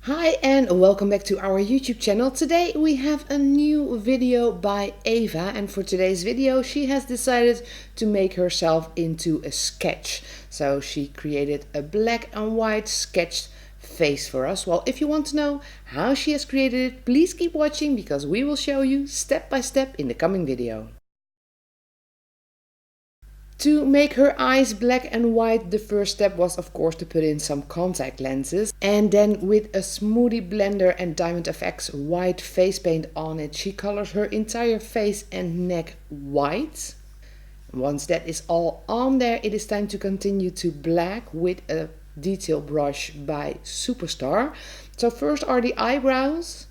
Hi and welcome back to our YouTube channel. Today we have a new video by Eva, and for today's video she has decided to make herself into a sketch. So she created a black and white sketched face for us. Well, if you want to know how she has created it, please keep watching because we will show you step by step in the coming video. To make her eyes black and white, the first step was of course to put in some contact lenses, and then with a smoothie blender and Diamond FX white face paint on it, she colors her entire face and neck white. Once that is all on there, it is time to continue to black with a detail brush by Superstar. So first are the eyebrows.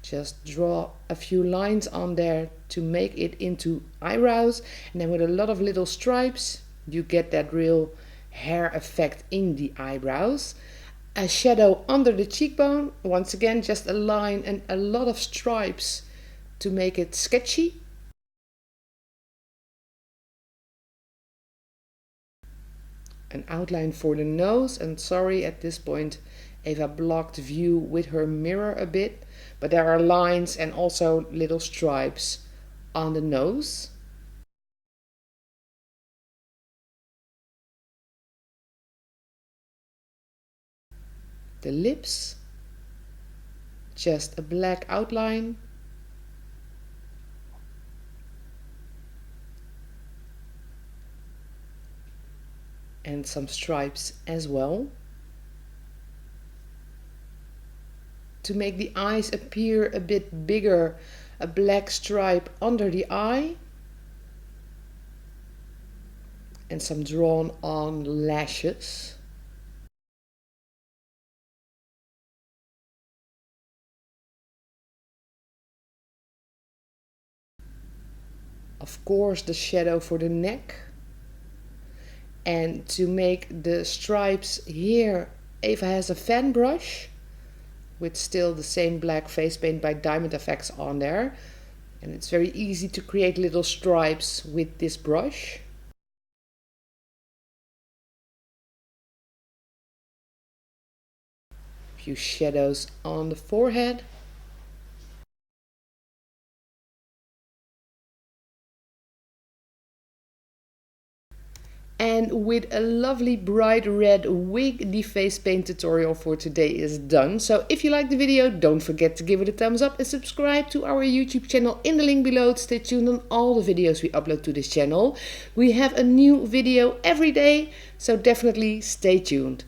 Just draw a few lines on there to make it into eyebrows, and then with a lot of little stripes you get that real hair effect in the eyebrows. A shadow under the cheekbone, once again just a line and a lot of stripes to make it sketchy. An outline for the nose, and sorry, at this point Eva blocked view with her mirror a bit, but there are lines and also little stripes on the nose. The lips, just a black outline. And some stripes as well. To make the eyes appear a bit bigger, a black stripe under the eye. And some drawn on lashes. Of course, the shadow for the neck. And to make the stripes here, Eva has a fan brush with still the same black face paint by Diamond FX on there. And it's very easy to create little stripes with this brush. A few shadows on the forehead. And with a lovely bright red wig, the face paint tutorial for today is done. So if you liked the video, don't forget to give it a thumbs up and subscribe to our YouTube channel in the link below to stay tuned on all the videos we upload to this channel. We have a new video every day, so definitely stay tuned.